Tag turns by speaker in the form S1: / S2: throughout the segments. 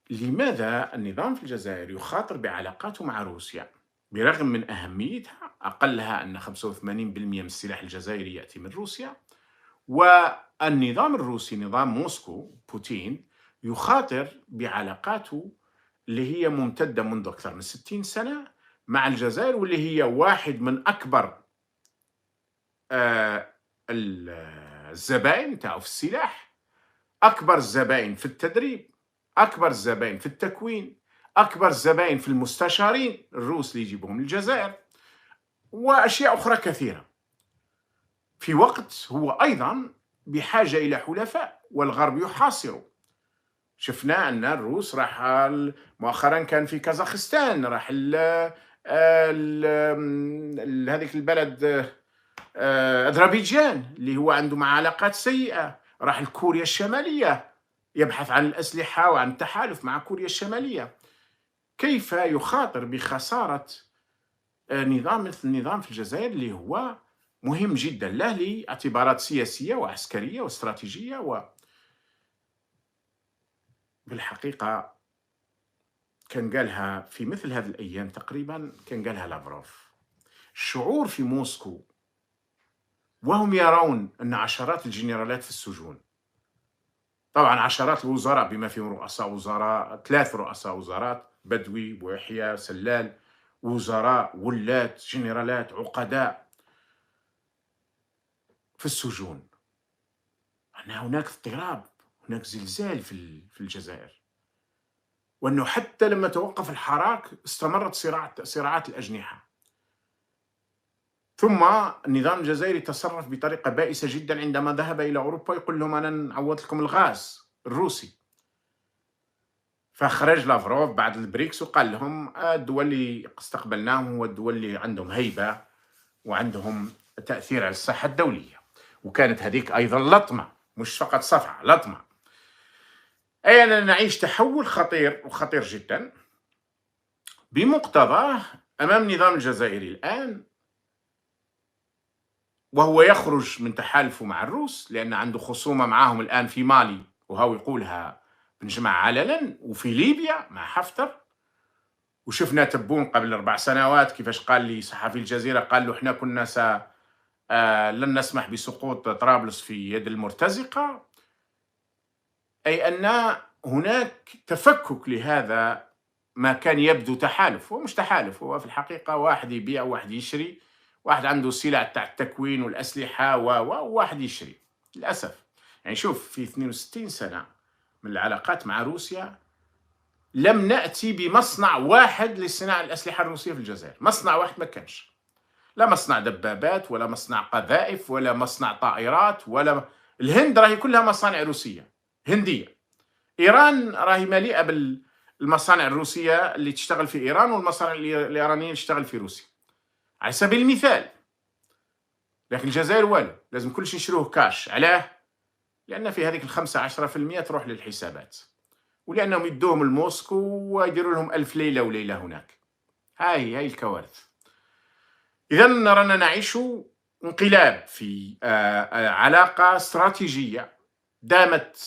S1: لماذا النظام في الجزائر يخاطر بعلاقاته مع روسيا برغم من أهميتها؟ أقلها أن 85% من السلاح الجزائري يأتي من روسيا، والنظام الروسي نظام موسكو بوتين يخاطر بعلاقاته اللي هي ممتدة منذ أكثر من 60 سنة مع الجزائر، واللي هي واحد من أكبر آه، الزبائن تاعو في السلاح، أكبر الزبائن في التدريب، أكبر الزبائن في التكوين، أكبر الزبائن في المستشارين الروس اللي يجيبهم الجزائر، وأشياء أخرى كثيرة. في وقت هو أيضا بحاجة إلى حلفاء والغرب يحاصره. شفنا أن الروس راح مؤخرا كان في كازاخستان، راح هذيك البلد أذربيجان اللي هو عنده مع علاقات سيئة، راح لكوريا الشمالية يبحث عن الأسلحة وعن التحالف مع كوريا الشمالية. كيف يخاطر بخسارة نظام مثل النظام في الجزائر اللي هو مهم جدا له لاعتبارات سياسية وعسكرية واستراتيجية؟ وبالحقيقة كان قالها في مثل هذه الأيام تقريبا، كان قالها لافروف. الشعور في موسكو وهم يرون أن عشرات الجنرالات في السجون، طبعا عشرات الوزراء بما فيهم رؤساء وزراء، 3 رؤساء وزارات، بدوي، بويحيى، سلال، وزراء، ولاة، جنرالات، عقداء في السجون. أن هناك اضطراب، هناك زلزال في الجزائر، وأنه حتى لما توقف الحراك استمرت صراعات الأجنحة. ثم النظام الجزائري تصرف بطريقة بائسة جدا عندما ذهب إلى أوروبا يقول لهم أنا نعوض لكم الغاز الروسي. فخرج لافروف بعد البريكس وقال لهم الدول اللي استقبلناهم هو الدول اللي عندهم هيبة وعندهم تأثير على الصحة الدولية. وكانت هذيك أيضا لطمة، مش فقط صفعة، لطمة. أي أننا نعيش تحول خطير وخطير جدا بمقتضاه أمام النظام الجزائري الآن، وهو يخرج من تحالفه مع الروس لأن عنده خصومة معهم الآن في مالي، وهو يقولها بنجمع علنا، وفي ليبيا مع حفتر. وشفنا تبون قبل 4 سنوات كيفاش قال لي صحفي الجزيرة، قال له احنا كنا لن نسمح بسقوط طرابلس في يد المرتزقة. أي أن هناك تفكك لهذا ما كان يبدو تحالف. هو مش تحالف، هو في الحقيقة واحد يبيع وواحد يشري، واحد عنده سلع تاع التكوين والأسلحة وواحد يشري للأسف. يعني شوف، في 62 سنة من العلاقات مع روسيا لم نأتي بمصنع واحد لصناعة الأسلحة الروسية في الجزائر. مصنع واحد ما كانش، لا مصنع دبابات ولا مصنع قذائف ولا مصنع طائرات ولا. الهند راهي كلها مصانع روسية هندية. إيران راهي مليئة بالمصانع الروسية اللي تشتغل في إيران، والمصانع الإيرانية اللي تشتغل في روسيا على سبيل المثال. لكن الجزائر والو، لازم كل شيء نشروه كاش. علاه؟ لأن في هذيك 15% تروح للحسابات، ولأنهم يدوهم لموسكو ويديروا لهم 1000 ليلة وليلة هناك. هاي الكوارث. إذا رانا نعيش انقلاب في علاقة استراتيجية دامت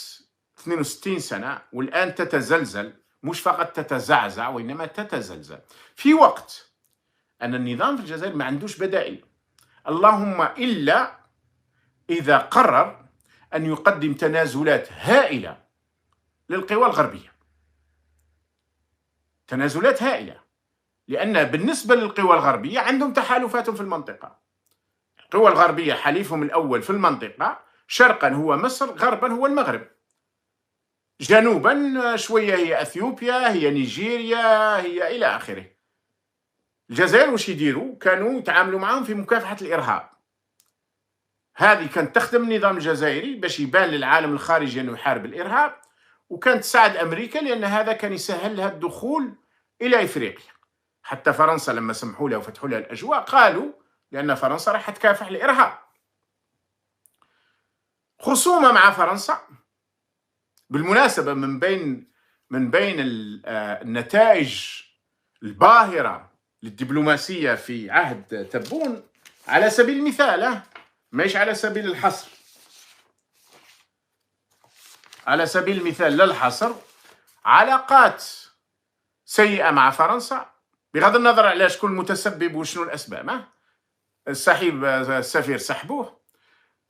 S1: 62 سنة، والآن تتزلزل، مش فقط تتزعزع وإنما تتزلزل، في وقت أن النظام في الجزائر ما عندوش بدائل، اللهم إلا إذا قرر أن يقدم تنازلات هائلة للقوى الغربية. تنازلات هائلة، لأن بالنسبة للقوى الغربية عندهم تحالفات في المنطقة. القوى الغربية حليفهم الأول في المنطقة، شرقا هو مصر، غربا هو المغرب، جنوبا شوية هي أثيوبيا، هي نيجيريا، هي إلى آخره. الجزائر وش يديروا؟ كانوا يتعاملوا معهم في مكافحة الإرهاب. هذه كانت تخدم النظام الجزائري باش يبان للعالم الخارجي أنه يحارب الإرهاب، وكانت تساعد أمريكا لأن هذا كان يسهل لها الدخول إلى إفريقيا. حتى فرنسا لما سمحوا لها وفتحوا لها الأجواء قالوا لأن فرنسا راح تكافح الإرهاب. خصومة مع فرنسا بالمناسبة من بين النتائج الباهرة للدبلوماسية في عهد تبون، على سبيل المثال مش على سبيل الحصر، على سبيل المثال لا الحصر، علاقات سيئة مع فرنسا بغض النظر على شكون المتسبب وشنو الأسباب. السفير سحبوه.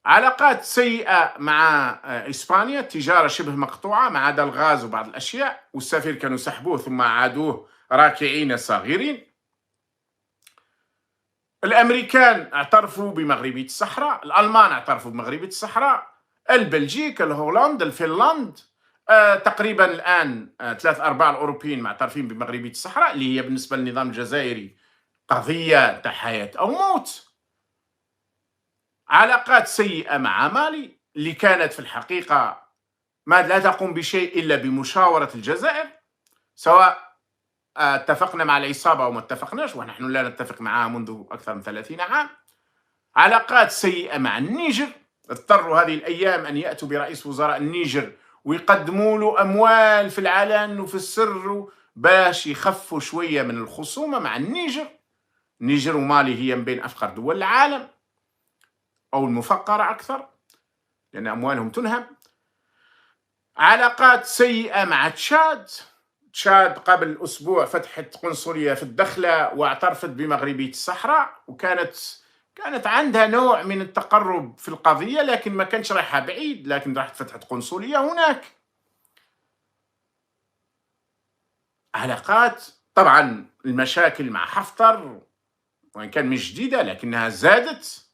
S1: علاقات سيئة مع إسبانيا، تجارة شبه مقطوعة ما عدا الغاز وبعض الأشياء، والسفير كانوا سحبوه ثم عادوه راكعين صاغرين. الأمريكان اعترفوا بمغربية الصحراء، الألمان اعترفوا بمغربية الصحراء، البلجيك، الهولند، الفنلند، تقريبا الآن 3/4 الأوروبيين معترفين بمغربية الصحراء، اللي هي بالنسبة للنظام الجزائري قضية حياة أو موت. علاقات سيئة مع مالي اللي كانت في الحقيقة ما لا تقوم بشيء إلا بمشاورة الجزائر، سواء اتفقنا مع العصابة أو ما اتفقناش، ونحن لا نتفق معها منذ أكثر من 30 عام. علاقات سيئة مع النيجر، اضطروا هذه الأيام أن يأتوا برئيس وزراء النيجر ويقدموا له أموال في العلن وفي السر باش يخفوا شوية من الخصومة مع النيجر. النيجر ومالي هي من بين أفقر دول العالم أو المفقرة أكثر، لأن أموالهم تنهب. علاقات سيئة مع تشاد. تشاد قبل أسبوع فتحت قنصلية في الدخلة واعترفت بمغربية الصحراء، كانت عندها نوع من التقرب في القضية، لكن ما كانش رايحة بعيد، لكن راحت فتحت قنصلية هناك. علاقات طبعا المشاكل مع حفتر وإن كان مش جديدة لكنها زادت،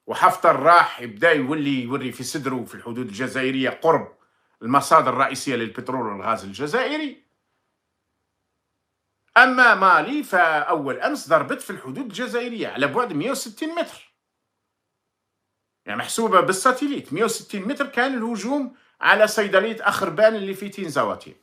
S1: وحفتر راح يبدأ يوري في صدره في الحدود الجزائرية قرب المصادر الرئيسية للبترول والغاز الجزائري. أما مالي فأول أمس ضربت في الحدود الجزائرية على بعد 160 متر، يعني محسوبة بالساتيليت 160 متر كان الهجوم على صيدلية أخربان اللي في تينزاواتي.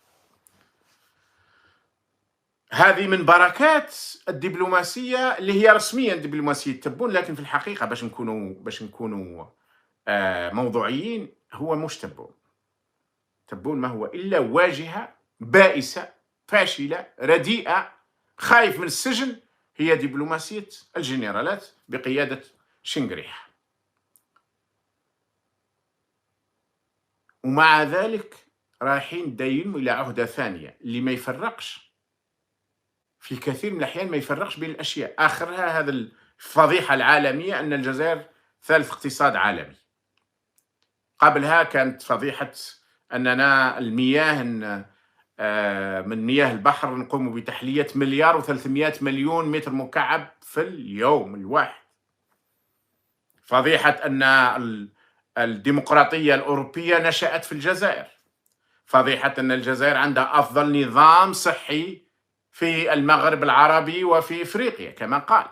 S1: هذه من بركات الدبلوماسية اللي هي رسميا دبلوماسية تبون، لكن في الحقيقة باش نكونوا موضوعيين، هو مش تبون ما هو إلا واجهة بائسة فاشلة رديئة خايف من السجن، هي دبلوماسية الجنرالات بقيادة شنقريح. ومع ذلك رايحين داينوا إلى عهدة ثانية اللي ما يفرقش في كثير من الأحيان، ما يفرقش بين الأشياء. آخرها هذا الفضيحة العالمية أن الجزائر ثالث اقتصاد عالمي. قبلها كانت فضيحة أننا المياه من مياه البحر نقوم بتحلية 1,300,000,000 متر مكعب في اليوم الواحد. فضيحة أن الديمقراطية الأوروبية نشأت في الجزائر. فضيحة أن الجزائر عندها أفضل نظام صحي في المغرب العربي وفي إفريقيا كما قال.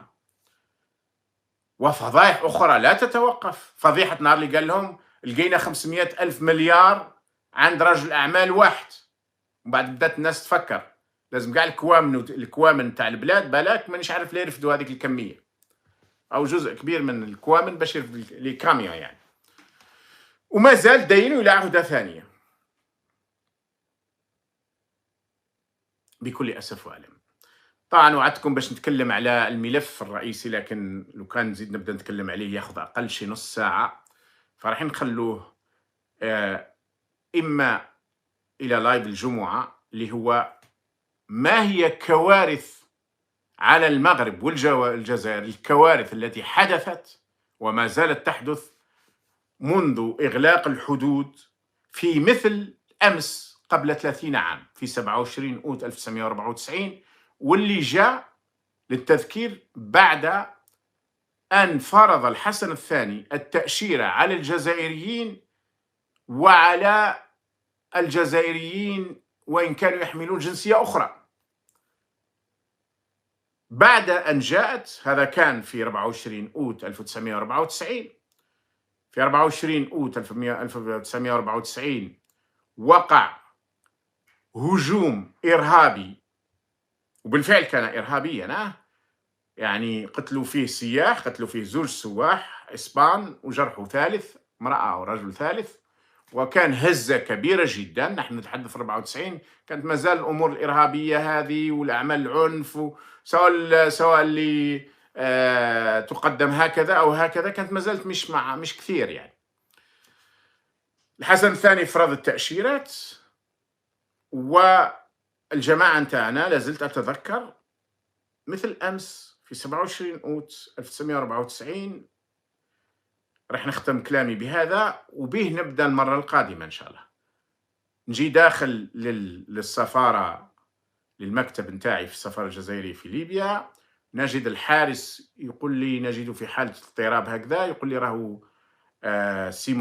S1: وفضائح أخرى لا تتوقف. فضيحة نهار اللي قال لهم لقينا 500,000 مليار عند رجل أعمال واحد، وبعد بدات الناس تفكر لازم كاع الكوامن تاع البلاد بالك مانيش عارف ليه يرفدوا هذيك الكمية أو جزء كبير من الكوامن باش يرفدوا لي كاميون يعني. وما زال داينوا إلى عهدة ثانية بكل أسف وألم. طبعا وعدتكم باش نتكلم على الملف الرئيسي، لكن لو كان نزيد نبدا نتكلم عليه ياخذ اقل شي نص ساعه، فراح نخلوه اما الى لايف الجمعه اللي هو ما هي كوارث على المغرب والجزائر، الكوارث التي حدثت وما زالت تحدث منذ اغلاق الحدود في مثل امس قبل 30 عام في 27 أوت 1994، واللي جاء للتذكير بعد أن فرض الحسن الثاني التأشيرة على الجزائريين وعلى الجزائريين وإن كانوا يحملون جنسية أخرى. بعد أن جاءت، هذا كان في 24 أوت 1994. في 24 أوت 1994 وقع هجوم إرهابي، وبالفعل كان إرهابيا، يعني قتلوا فيه سياح، قتلوا فيه 2 سواح إسبان وجرحوا ثالث امرأة ورجل ثالث، وكان هزة كبيرة جدا. نحن نتحدث 94 كانت ما زال الأمور الإرهابية هذه والأعمال العنف سواء اللي تقدم هكذا أو هكذا كانت ما زالت مش كثير يعني. الحسن الثاني فرض التأشيرات، والجماعة نتاعنا لازلت أتذكر مثل أمس في 27 أوت 1994 راح نختم كلامي بهذا وبه نبدأ المرة القادمة إن شاء الله. نجي داخل للسفارة، للمكتب نتاعي في السفارة الجزائرية في ليبيا، نجد الحارس يقول لي نجد في حالة اضطراب هكذا، يقول لي راهو سي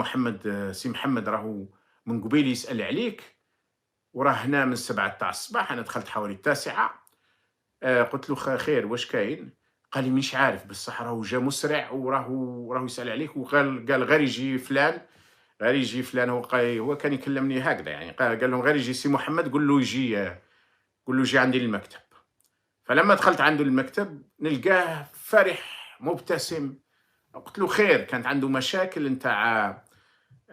S1: محمد راهو من قبيل يسأل عليك وراه هنا من 7 تاع الصباح. أنا دخلت حوالي 9. قلت له خير واش كاين؟ قال لي مانيش عارف بصح راهو جا مسرع وراهو يسأل عليك قال غير يجي فلان، غير يجي فلان. هو كان يكلمني هكذا يعني، قال لهم غير يجي سي محمد قول له يجي، قول له يجي عندي للمكتب. فلما دخلت عنده المكتب نلقاه فرح مبتسم. قلت له خير، كانت عنده مشاكل نتاع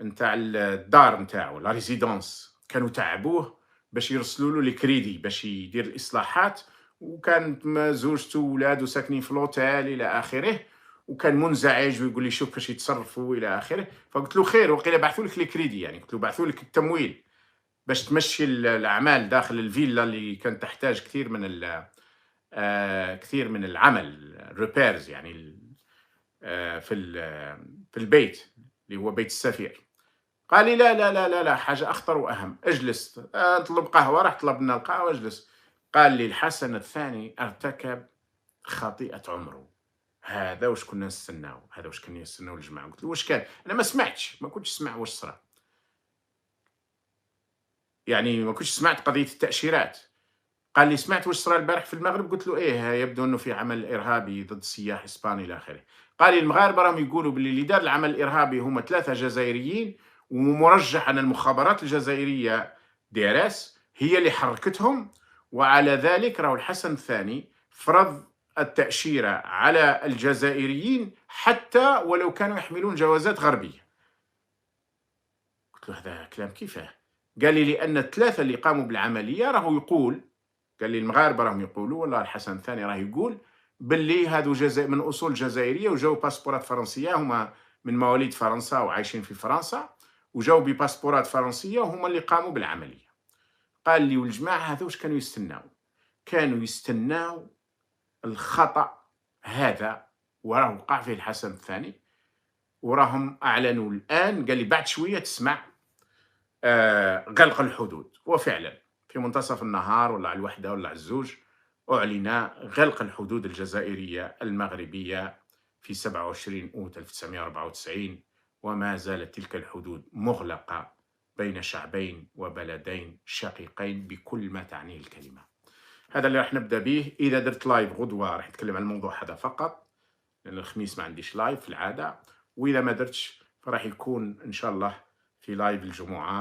S1: الدار نتاعو لا ريزيدونس، كانوا تعبوه باش يرسلوا له الكريدي باش يدير الاصلاحات، وكانت زوجته وولاده ساكنين في لوتيل الى اخره، وكان منزعج ويقول لي شوف كيفاش يتصرفوا الى اخره. فقلت له خير، وقيل بعثوا لك الكريدي، يعني قلت له بعثوا لك التمويل باش تمشي الاعمال داخل الفيلا اللي كانت تحتاج كثير من العمل ريبيرز يعني في البيت اللي هو بيت السفير. قال لي لا لا لا لا لا، حاجة أخطر وأهم، اجلس نطلب قهوة. راح طلبنا القهوة اجلس. قال لي الحسن الثاني ارتكب خطيئة عمره، هذا واش كنا نستناو، هذا واش كنا نستناو الجماعة. قلت له واش كان؟ أنا ما سمعتش، ما كنتش سمع واش صرا، يعني ما كنتش سمعت قضية التأشيرات. قال لي سمعت واش صرا البارح في المغرب؟ قلت له ايه، يبدو انه في عمل ارهابي ضد سياح اسباني الى اخره. قال لي المغاربه راهم يقولوا باللي اللي دار العمل الارهابي هما 3 جزائريين، ومرجح ان المخابرات الجزائريه دي ار اس هي اللي حركتهم، وعلى ذلك راهو الحسن الثاني فرض التأشيرة على الجزائريين حتى ولو كانوا يحملون جوازات غربية. قلت له هذا كلام كيفاه؟ قال لي لأن ال3 اللي قاموا بالعملية راهو يقول، قال لي المغاربه راهم يقولوا والله الحسن الثاني راه يقول باللي هذو من اصول جزائريه وجاو باسبورات فرنسيه، هما من مواليد فرنسا وعايشين في فرنسا، وجاو بباسبورات فرنسيه وهما اللي قاموا بالعمليه. قال لي والجماعه هذو واش كانوا يستناو؟ كانوا يستناو الخطا هذا، وراه وقع فيه الحسن الثاني، وراهم اعلنوا الان. قال لي بعد شويه تسمع غلق الحدود، وفعلا في منتصف النهار ولا على 1 ولا على 2 أعلن غلق الحدود الجزائرية المغربية في 27 أوت 1994، وما زالت تلك الحدود مغلقة بين شعبين وبلدين شقيقين بكل ما تعنيه الكلمة. هذا اللي راح نبدأ به. إذا درت لايف غدوة راح نتكلم عن الموضوع هذا فقط، لأن الخميس ما عنديش لايف في العادة، وإذا ما درتش فراح يكون إن شاء الله في لايف الجمعة